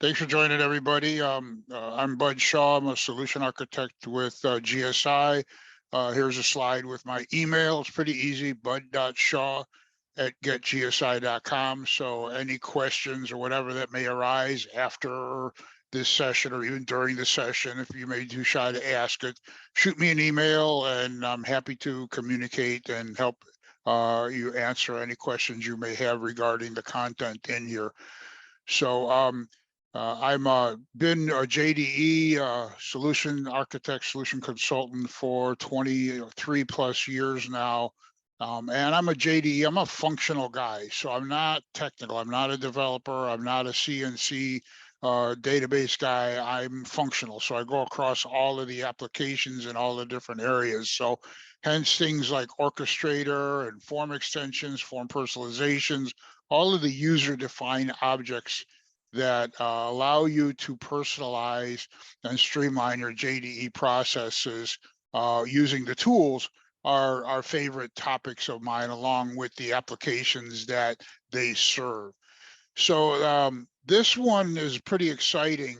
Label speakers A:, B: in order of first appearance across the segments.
A: Thanks for joining, everybody. I'm Bud Shaw. I'm a solution architect with GSI. Here's a slide with my email. It's pretty easy, bud.shaw@getgsi.com. So any questions or whatever that may arise after this session or even during the session, if you may too shy to ask it, shoot me an email and I'm happy to communicate and help you answer any questions you may have regarding the content in here. So I'm been a JDE solution architect, solution consultant for 23 plus years now. And I'm a JDE, I'm a functional guy. So I'm not technical. I'm not a developer. I'm not a CNC database guy. I'm functional. So I go across all of the applications in all the different areas. So hence things like orchestrator and form extensions, form personalizations, all of the user-defined objects that allow you to personalize and streamline your JDE processes using the tools are our favorite topics of mine, along with the applications that they serve. So this one is pretty exciting.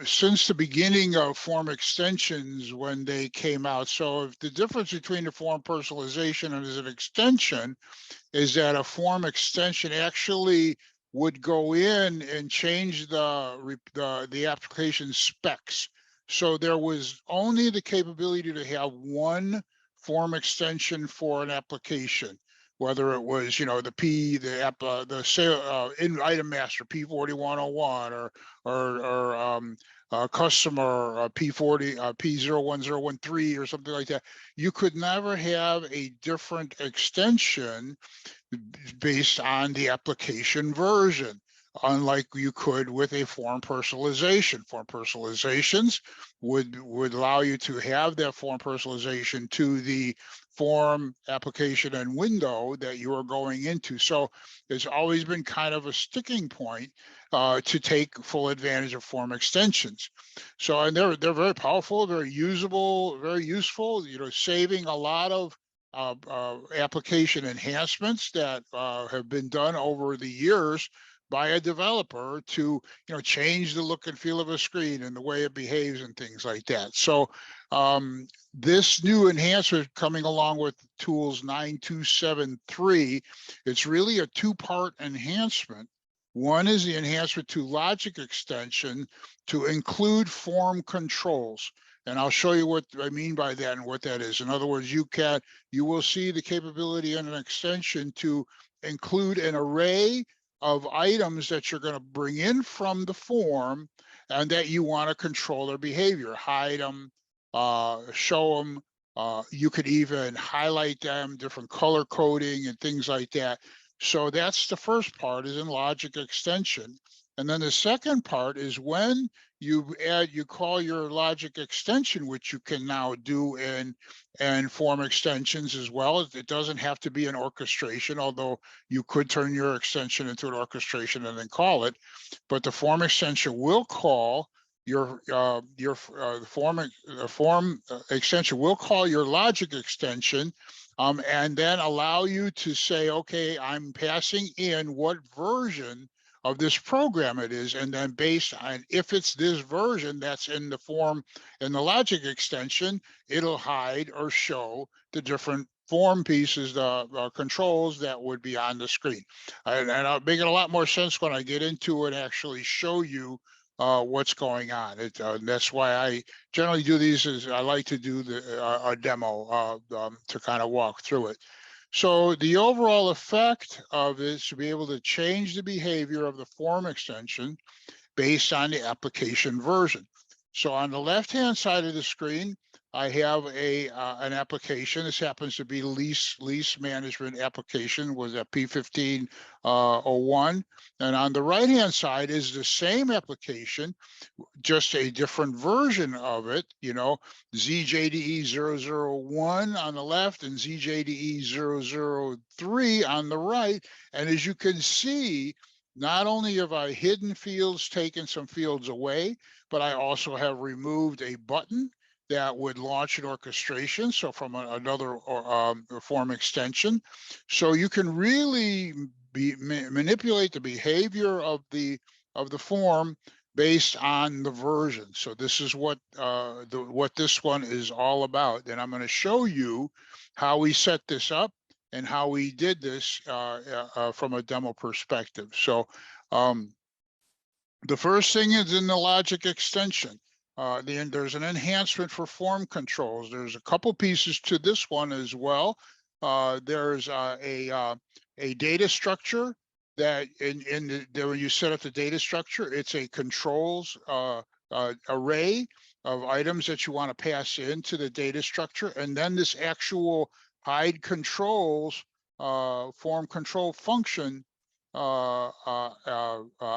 A: Since the beginning of form extensions when they came out. So if the difference between the form personalization and as an extension is that a form extension actually would go in and change the application specs. So there was only the capability to have one form extension for an application, whether it was, the sale in item master P4101 or customer P40 P01013 or something like that. You could never have a different extension based on the application version, unlike you could with a form personalization. Form personalizations would allow you to have that form personalization to the form application and window that you are going into. So it's always been kind of a sticking point to take full advantage of form extensions. So, and they're very powerful, very usable, very useful, saving a lot of application enhancements that have been done over the years by a developer to change the look and feel of a screen and the way it behaves and things like that. So this new enhancer coming along with tools 9273, it's really a two-part enhancement. One is the enhancement to logic extension to include form controls. And I'll show you what I mean by that and what that is. In other words, you will see the capability in an extension to include an array of items that you're going to bring in from the form and that you want to control their behavior, hide them, show them. You could even highlight them, different color coding and things like that. So that's the first part, is in logic extension. And then the second part is when you call your logic extension, which you can now do in form extensions as well. It doesn't have to be an orchestration, although you could turn your extension into an orchestration and then call it. But the form extension will call your form extension will call your logic extension, and then allow you to say, okay, I'm passing in what version of this program it is, and then based on if it's this version that's in the form in the logic extension, it'll hide or show the different form pieces, the controls that would be on the screen. And I'll make it a lot more sense when I get into it and actually show you what's going on. That's why I generally do these, is I like to do a demo to kind of walk through it. So the overall effect of it is to be able to change the behavior of the form extension based on the application version. So on the left-hand side of the screen, I have an application. This happens to be lease management application with a P1501. And on the right-hand side is the same application, just a different version of it, ZJDE 001 on the left and ZJDE 003 on the right. And as you can see, not only have I hidden fields, taken some fields away, but I also have removed a button that would launch an orchestration, so from another form extension. So you can really manipulate the behavior of the of the form based on the version. So this is what this one is all about. And I'm going to show you how we set this up and how we did this from a demo perspective. So the first thing is in the logic extension. There's an enhancement for form controls. There's a couple pieces to this one as well. There's a data structure that when you set up the data structure, it's a controls array of items that you want to pass into the data structure. And then this actual hide controls form control function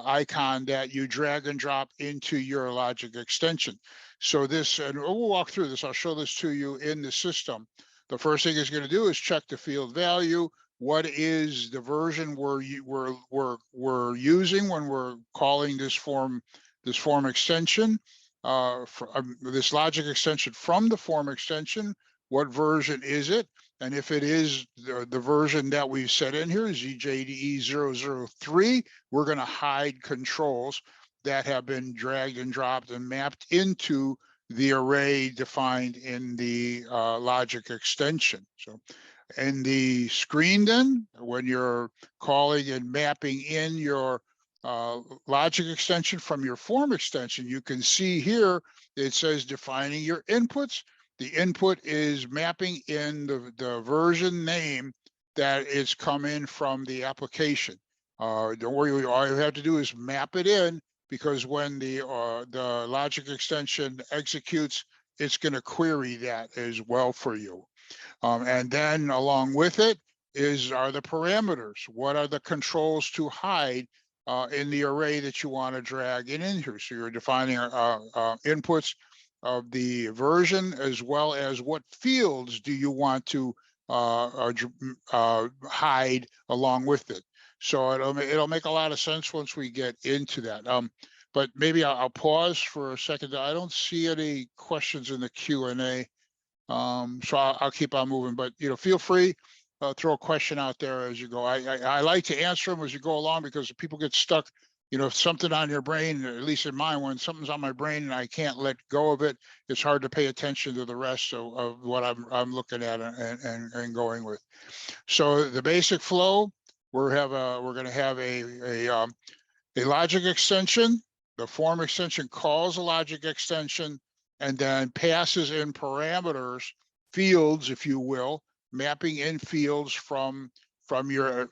A: icon that you drag and drop into your logic extension. So this, and we'll walk through this, I'll show this to you in the system. The first thing it's going to do is check the field value. What is the version we're using when we're calling this form extension, this logic extension from the form extension? What version is it? And if it is the version that we've set in here, JDE 003, we're going to hide controls that have been dragged and dropped and mapped into the array defined in the logic extension. So in the screen then, when you're calling and mapping in your logic extension from your form extension, you can see here it says defining your inputs. The input is mapping in the version name that is coming from the application. Don't worry, all you have to do is map it in, because when the logic extension executes, it's going to query that as well for you. And then along with it are the parameters. What are the controls to hide in the array that you want to drag in here? So you're defining inputs of the version, as well as what fields do you want to hide along with it. So it'll make a lot of sense once we get into that. But maybe I'll pause for a second. I don't see any questions in the Q&A. So I'll keep on moving, but feel free, throw a question out there as you go. I like to answer them as you go along, because if people get stuck, something on your brain, at least in mine, when something's on my brain and I can't let go of it, it's hard to pay attention to the rest of what I'm looking at and going with. So the basic flow, we're going to have a logic extension. The form extension calls a logic extension and then passes in parameters, fields, if you will, mapping in fields from your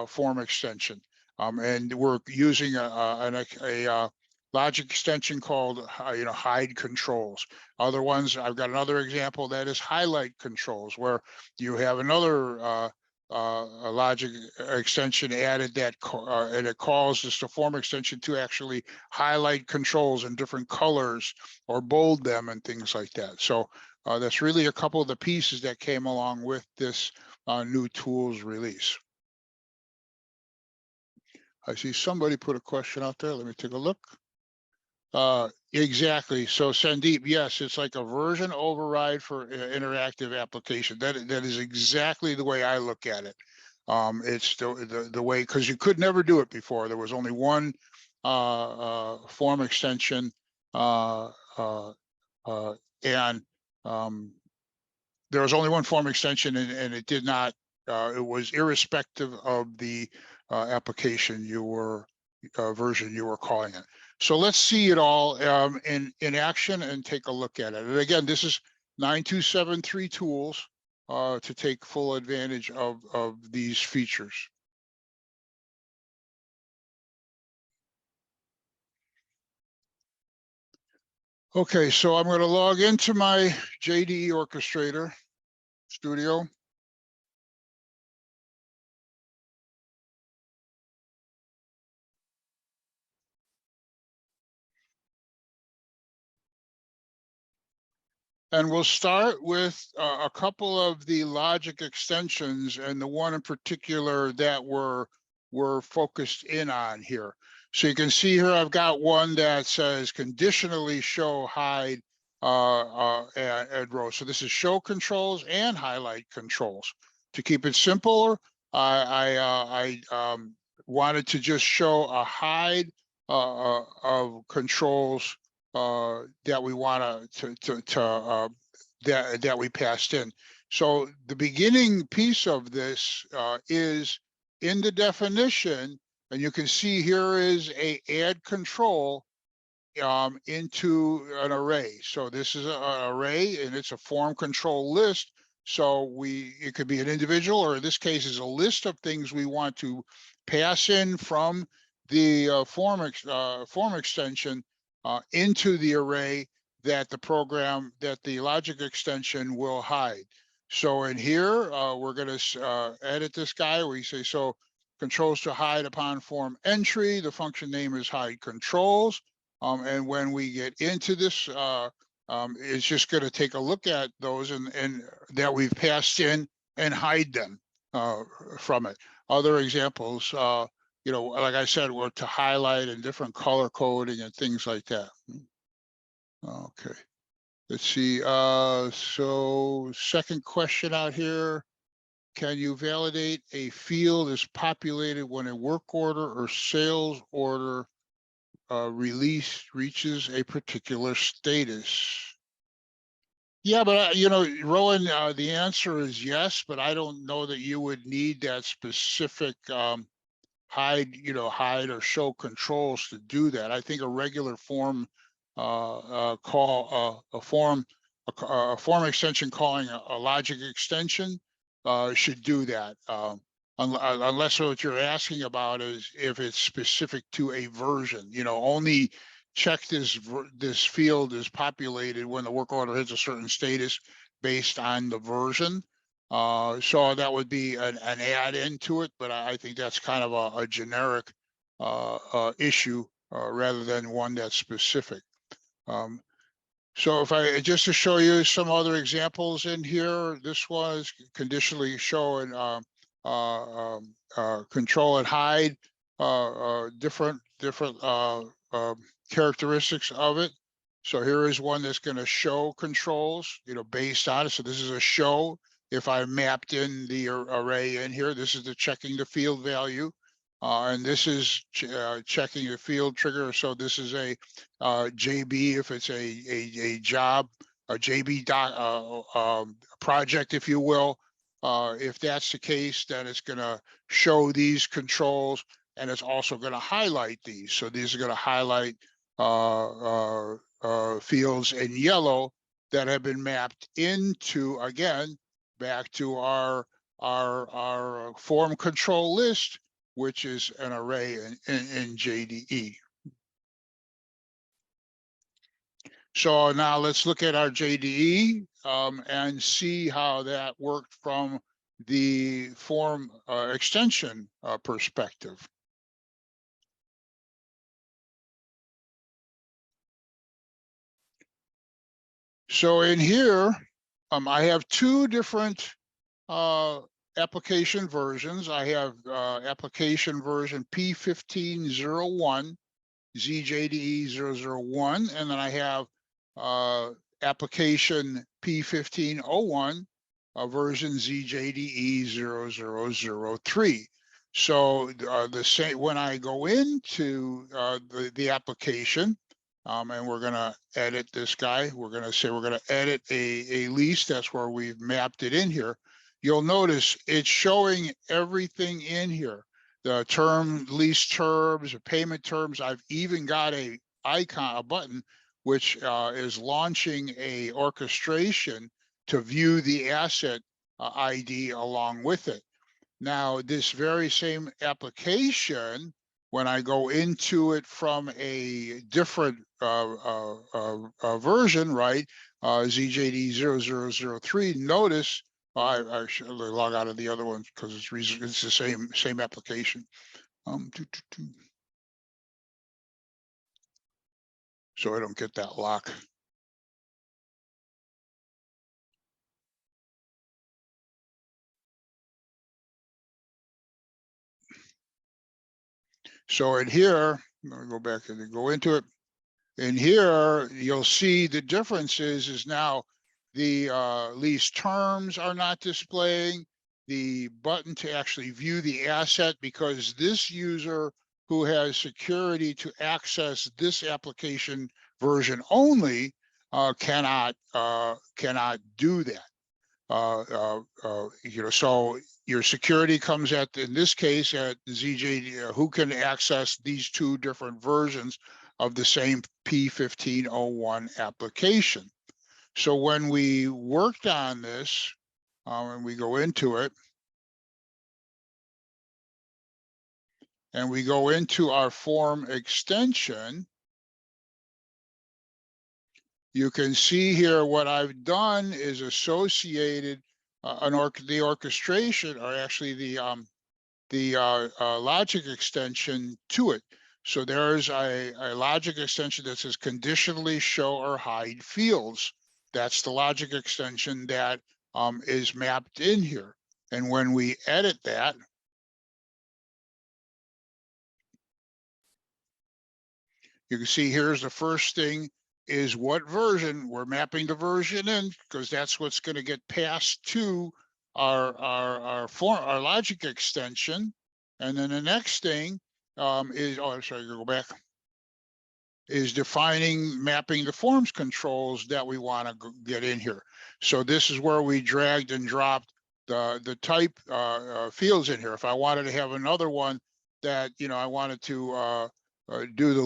A: form extension. And we're using a logic extension called hide controls. Other ones, I've got another example that is highlight controls, where you have another a logic extension added that and it calls this form extension to actually highlight controls in different colors or bold them and things like that. So that's really a couple of the pieces that came along with this new tools release. I see somebody put a question out there. Let me take a look. Exactly. So Sandeep, yes, it's like a version override for interactive application. That is exactly the way I look at it. It's the way, because you could never do it before. There was only one form extension, and there was only one form extension, and it did not. It was irrespective of the application version you were calling it. So let's see it all in action and take a look at it. And again, this is 9273 tools to take full advantage of these features. Okay, so I'm going to log into my JDE Orchestrator Studio. And we'll start with a couple of the logic extensions, and the one in particular that we're focused in on here. So you can see here, I've got one that says conditionally show hide add row. So this is show controls and highlight controls. To keep it simpler, I wanted to just show a hide of controls that we want that we passed in. So the beginning piece of this is in the definition, and you can see here is a add control into an array. So this is an array, and it's a form control list. So it could be an individual, or in this case is a list of things we want to pass in from the form extension into the array that the logic extension will hide. So in here, we're going to edit this guy. We say, so controls to hide upon form entry. The function name is hide controls. And when we get into this, it's just going to take a look at those and that we've passed in and hide them from it. Other examples, like I said, were to highlight and different color coding and things like that. Okay, let's see. So second question out here. Can you validate a field is populated when a work order or sales order release reaches a particular status? Yeah, but Rowan, the answer is yes, but I don't know that you would need that specific hide or show controls to do that. I think a regular form call a form extension calling a logic extension should do that. Unless what you're asking about is if it's specific to a version, only check this field is populated when the work order hits a certain status based on the version. So that would be an add into it, but I think that's kind of a generic issue rather than one that's specific. So if I just to show you some other examples in here, this one is conditionally showing control and hide different characteristics of it. So here is one that's going to show controls, based on it. So this is a show. If I mapped in the array in here, this is the checking the field value. And this is checking the field trigger. So this is a JB if it's a job, a JB project, if you will. If that's the case, then it's going to show these controls, and it's also going to highlight these. So these are going to highlight fields in yellow that have been mapped into, again, back to our form control list, which is an array in JDE. So now let's look at our JDE and see how that worked from the form extension perspective. So in here, I have two different application versions. I have application version P1501, ZJDE001, and then I have application P1501, version ZJDE0003. So the same when I go into the application, and we're going to edit this guy. We're going to say we're going to edit a lease. That's where we've mapped it in here. You'll notice it's showing everything in here. The lease terms, the payment terms. I've even got a icon, a button, which is launching a orchestration to view the asset ID along with it. Now, this very same application, when I go into it from a different version, right, ZJD0003, notice I should log out of the other one because it's the same application. So I don't get that lock. So in here, I'm going to go back and go into it. In here, you'll see the difference is now the lease terms are not displaying. The button to actually view the asset, because this user who has security to access this application version only cannot do that. So your security comes at, in this case, at ZJD, who can access these two different versions of the same P1501 application. So when we worked on this, and we go into it, and we go into our form extension, you can see here what I've done is associated the orchestration, or actually the logic extension to it. So there's a logic extension that says conditionally show or hide fields. That's the logic extension that is mapped in here. And when we edit that, you can see here's the first thing is what version. We're mapping the version in because that's what's going to get passed to our logic extension. And then the next thing is, oh, I'm sorry, go back, is mapping the forms controls that we want to get in here. So this is where we dragged and dropped the type fields in here. If I wanted to have another one that, I wanted to do the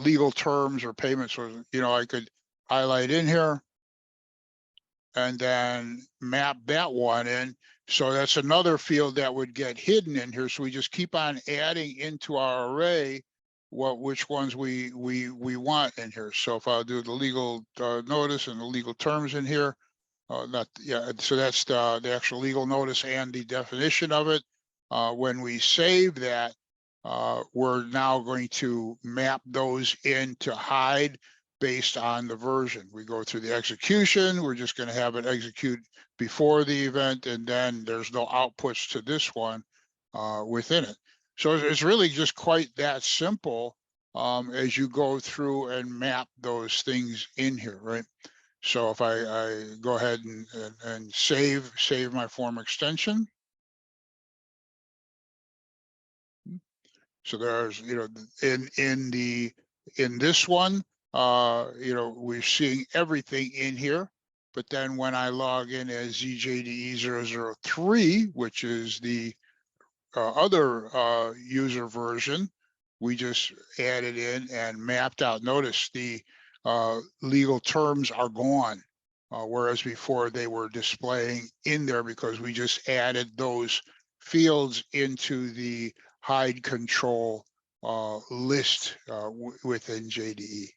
A: legal terms or payments, or, I could highlight in here and then map that one in. So that's another field that would get hidden in here. So we just keep on adding into our array which ones we want in here. So if I'll do the legal notice and the legal terms in here, so that's the actual legal notice and the definition of it. When we save that, we're now going to map those in to hide based on the version. We go through the execution. We're just going to have it execute before the event, and then there's no outputs to this one within it. So it's really just quite that simple as you go through and map those things in here, right? So if I go ahead and save my form extension. So there's, in this one, we're seeing everything in here. But then when I log in as ZJDE 003, which is the other user version, we just added in and mapped out. Notice the legal terms are gone, whereas before they were displaying in there because we just added those fields into the hide control list within JDE.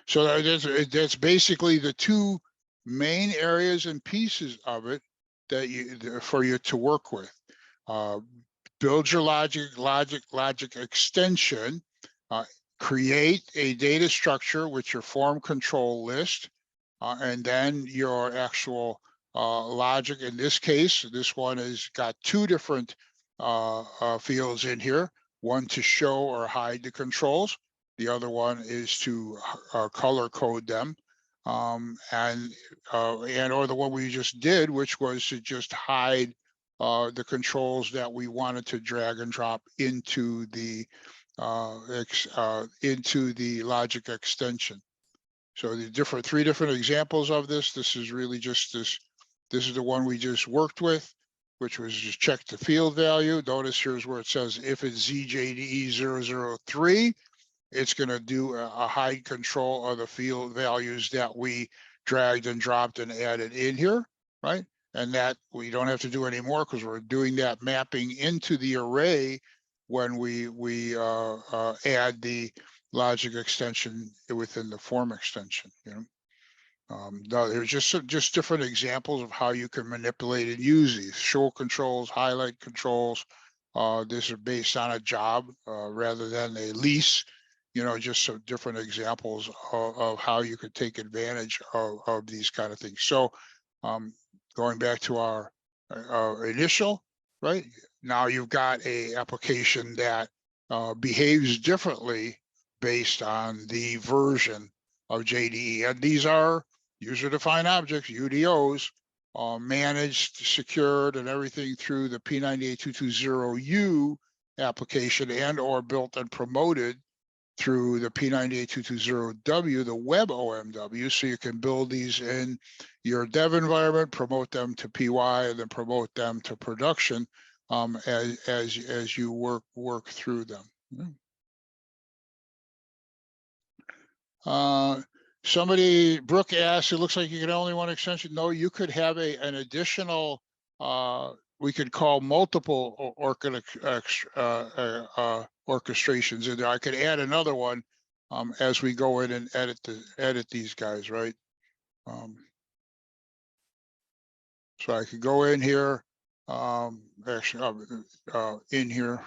A: So that's basically the two main areas and pieces of it that for you to work with. Build your logic extension, create a data structure with your form control list, and then your actual logic. In this case, this one has got two different fields in here, one to show or hide the controls. The other one is to color code them. Or the one we just did, which was to just hide the controls that we wanted to drag and drop into the logic extension. So the three different examples of this. This is really just this. This is the one we just worked with, which was just check the field value. Notice here's where it says if it's ZJDE 003, it's going to do a hide control of the field values that we dragged and dropped and added in here, right? And that we don't have to do anymore because we're doing that mapping into the array when we add the logic extension within the form extension. No, there's just different examples of how you can manipulate and use these show controls, highlight controls. This is based on a job rather than a lease. Just some different examples of how you could take advantage of these kind of things. So going back to our initial, right? Now you've got a application that behaves differently based on the version of JDE. And these are user-defined objects, UDOs, managed, secured, and everything through the P98220U application, and or built and promoted through the P98220W, the web OMW. So you can build these in your dev environment, promote them to PY, and then promote them to production as you work through them. Somebody, Brooke asked, it looks like you can only one extension. No, you could have an additional, we could call multiple orchestrations in there. I could add another one as we go in and edit these guys, right? So I could go in here, actually in here,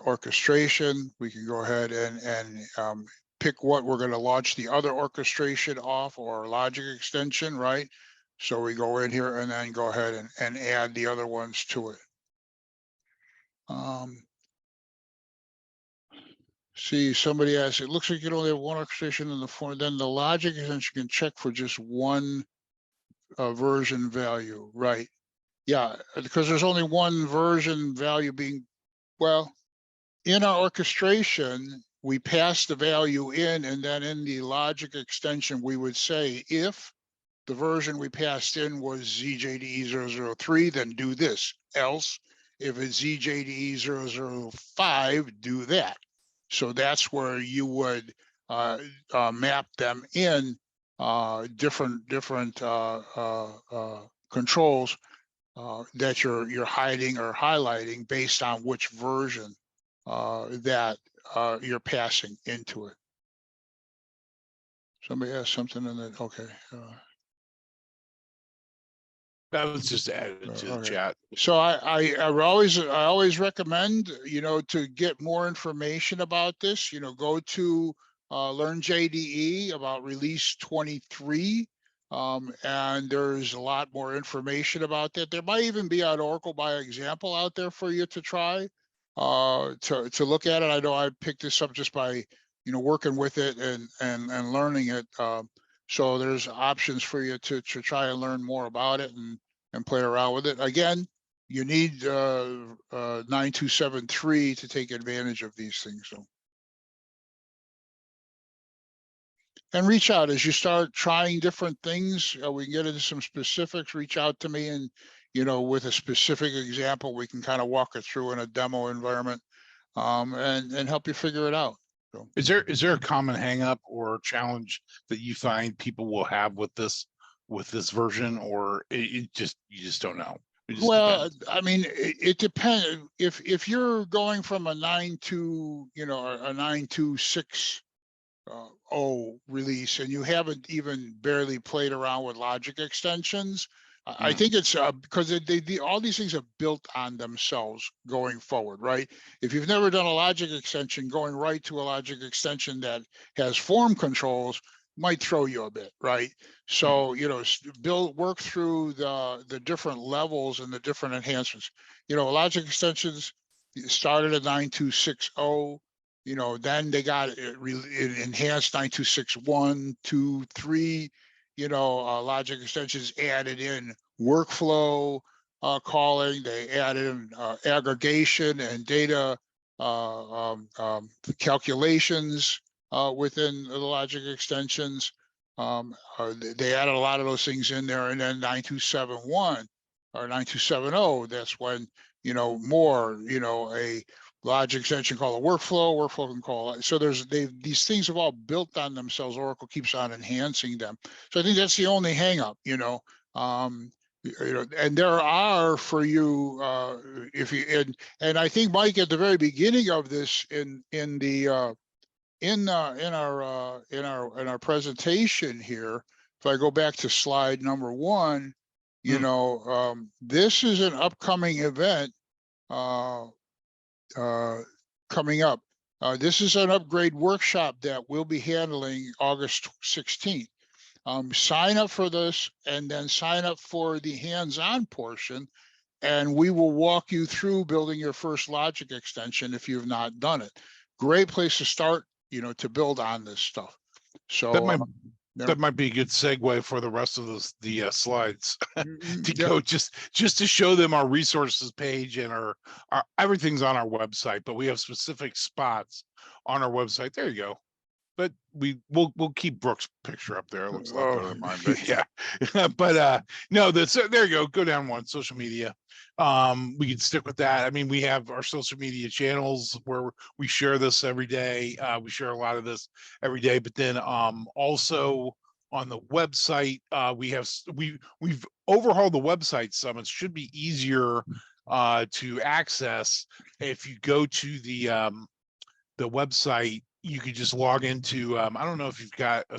A: orchestration. We can go ahead and pick what we're going to launch the other orchestration off, or logic extension, right? So we go in here and then go ahead and add the other ones to it. See, somebody asked, it looks like you can only have one orchestration in the form, then the logic extension can check for just one version value, right? Yeah, because there's only one version value being, well, in our orchestration, we pass the value in, and then in the logic extension, we would say, if the version we passed in was ZJDE 003, then do this. Else, if it's ZJDE 005, do that. So that's where you would map them in different controls that you're hiding or highlighting based on which version that you're passing into it. Somebody asked something in the, okay.
B: That was just added to the chat.
A: So I always recommend, to get more information about this, go to Learn JDE about release 23. And there's a lot more information about that. There might even be an Oracle by example out there for you to try to look at it. I know I picked this up just by working with it and learning it. So there's options for you to try and learn more about it and play around with it. Again, you need 9273 to take advantage of these things. So. And reach out as you start trying different things. We can get into some specifics. Reach out to me, and with a specific example, we can kind of walk it through in a demo environment, and help you figure it out. So.
B: Is there a common hang-up or challenge that you find people will have with this version, or you just don't know?
A: Well, depends. I mean, it depends. If you're going from a 9.2, a 9.26. Release, and you haven't even barely played around with logic extensions, I think it's because all these things are built on themselves going forward, right? If you've never done a logic extension, going right to a logic extension that has form controls might throw you a bit, right? So work through the different levels and the different enhancements. Logic extensions started at 9260. Then they got it enhanced 9261, 2, 3, logic extensions added in workflow calling. They added in aggregation and data calculations within the logic extensions. They added a lot of those things in there. And then 9271 or 9270, that's when, more, a logic extension called a workflow can call it. So these things have all built on themselves. Oracle keeps on enhancing them. So I think that's the only hang up, and there are for you, if you, and I think Mike, at the very beginning of this in our presentation here, if I go back to slide number 1, this is an upcoming event coming up. This is an upgrade workshop that we'll be handling August 16th. Sign up for this, and then sign up for the hands-on portion, and we will walk you through building your first logic extension if you've not done it. Great place to start, to build on this stuff. So
B: That might be a good segue for the rest of the slides to
A: Yeah.
B: go just to show them our resources page and our everything's on our website, but we have specific spots on our website. There you go. But we'll keep Brooke's picture up there. It looks a lot better than mine, but yeah. But no, that's there you go. Go down one, social media. We can stick with that. I mean, we have our social media channels where we share this every day. We share a lot of this every day, but then also on the website, we've overhauled the website some. It should be easier to access if you go to the website. You could just log into I don't know if you've got a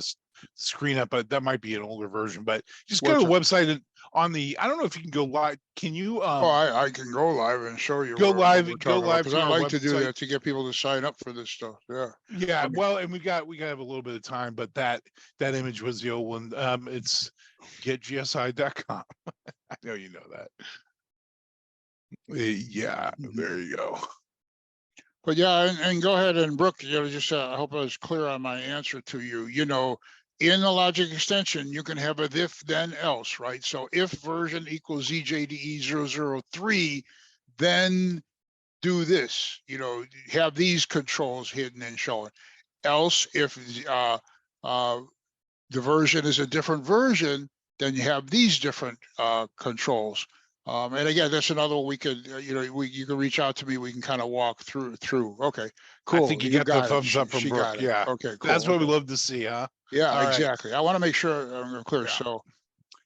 B: screen up, but that might be an older version, but just go to the website and on the I don't know if you can go live. Can you
A: Oh, I can go live and show you
B: go
A: what
B: live
A: we're
B: go
A: talking about,
B: live
A: because
B: to
A: I
B: our
A: like to do
B: website?
A: that to get people to sign up for this stuff. Yeah.
B: Yeah,
A: Okay.
B: well, and we gotta have a little bit of time, but that image was the old one. It's getgsi.com. I know you know that. Yeah, there you go.
A: But yeah, and go ahead, and Brooke, just I hope I was clear on my answer to you. In the logic extension, you can have a if then else, right? So if version equals ZJDE 003, then do this. Have these controls hidden and shown. Else, if the version is a different version, then you have these different controls. And again, that's another one we could, you can reach out to me. We can kind of walk through. Okay,
B: I
A: cool.
B: think you got the thumbs up from
A: She
B: Brooke.
A: got it.
B: Yeah.
A: Okay, cool.
B: That's what we
A: Okay.
B: love to see, huh?
A: Yeah,
B: All right.
A: exactly. I want to make sure I'm clear.
B: Yeah.
A: So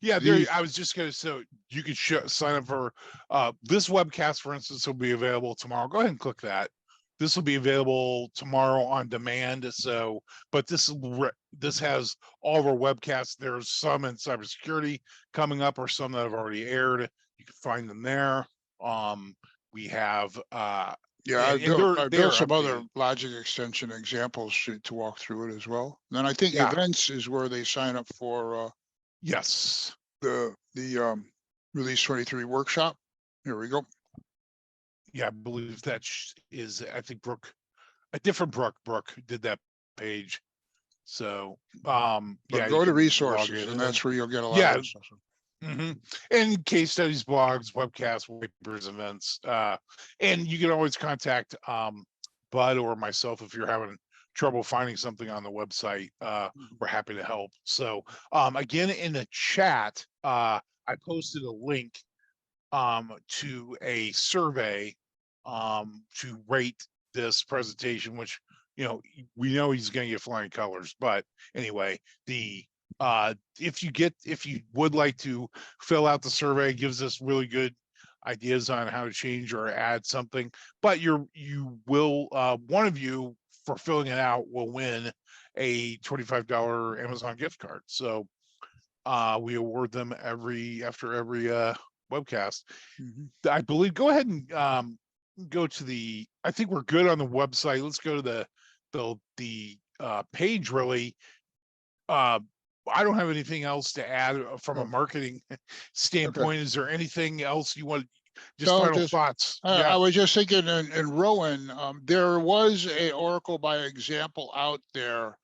B: yeah, there I was just gonna so you could sign up for this webcast, for instance, will be available tomorrow. Go ahead and click that. This will be available tomorrow on demand. So, but this has all of our webcasts. There's some in cybersecurity coming up, or some that have already aired. You can find them there. We have
A: yeah, I
B: they're
A: built some
B: updated.
A: other logic extension examples to walk through it as well. And then I think
B: Yeah.
A: events is where they sign up for
B: Yes.
A: the release 23 workshop. Here we go.
B: Yeah, I believe that is, I think Brooke, a different Brooke did that page. So, yeah,
A: Go
B: you
A: to
B: can log
A: resources,
B: in
A: and that's where you'll get a lot
B: yeah.
A: of this stuff.
B: And case studies, blogs, webcasts, papers, events, and you can always contact Bud or myself if you're having trouble finding something on the website. We're happy to help. So, again, in the chat, I posted a link to a survey to rate this presentation, which we know he's going to get flying colors, but anyway, if you would like to fill out the survey, it gives us really good ideas on how to change or add something, but you will one of you for filling it out will win a $25 Amazon gift card. So we award them after every webcast. I believe. Go ahead and go to I think we're good on the website. Let's go to the page. Really, I don't have anything else to add from a marketing standpoint. Is there anything else you want? Final thoughts.
A: I was just thinking in Rowan, there was a Oracle by example out there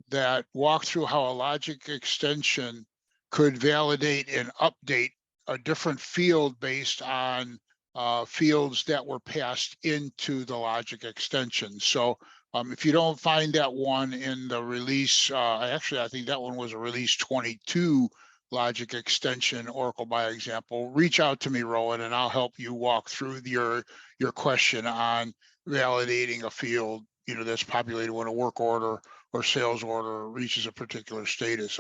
A: that walked through how a logic extension could validate and update a different field based on fields that were passed into the logic extension. So if you don't find that one in the release, actually, I think that one was a release 22 logic extension Oracle by example, reach out to me, Rowan, and I'll help you walk through your question on validating a field, that's populated when a work order or sales order reaches a particular status.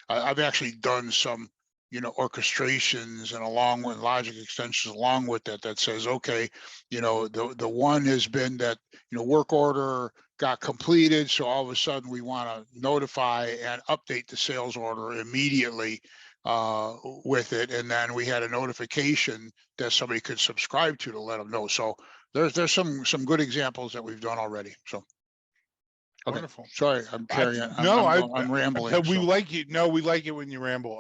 A: I've actually done some, orchestrations and along with logic extensions along with that says, okay, the one has been that, work order got completed. So all of a sudden we want to notify and update the sales order immediately with it. And then we had a notification that somebody could subscribe to let them know. So there's some good examples that we've done already. So. Okay.
B: Wonderful.
A: Sorry, I'm carrying. I'm rambling.
B: We like it. No, we like it when you ramble.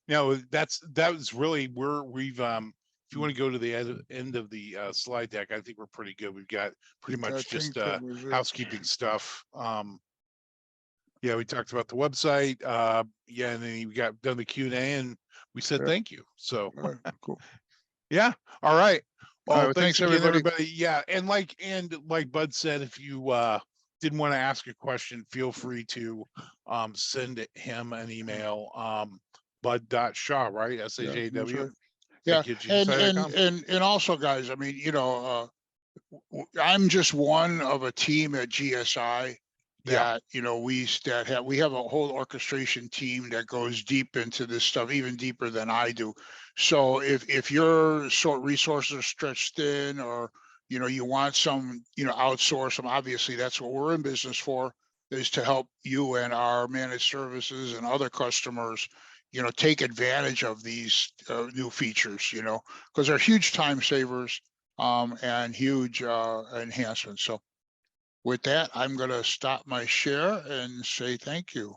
B: That was really we've if you want to go to the end of the slide deck, I think we're pretty good. We've got pretty much just housekeeping stuff. Yeah, we talked about the website. Yeah, and then we got done the Q&A and we said
A: Yeah.
B: thank you. So
A: All right, cool.
B: yeah. All right.
A: All
B: Well,
A: right,
B: thanks
A: thanks,
B: again,
A: everybody.
B: everybody. Yeah, and like Bud said, if you didn't want to ask a question, feel free to send him an email. Bud.shaw, right?
A: Yeah, that's
B: SHAW
A: right.
B: at
A: Yeah,
B: getjusci.com.
A: and also, guys, I mean, I'm just one of a team at GSI
B: Yeah.
A: that, we have a whole orchestration team that goes deep into this stuff, even deeper than I do. So if your resources are stretched thin, or, you want some, outsource them, obviously that's what we're in business for, is to help you and our managed services and other customers, take advantage of these new features, because they're huge time savers and huge enhancements. So with that, I'm going to stop my share and say thank you.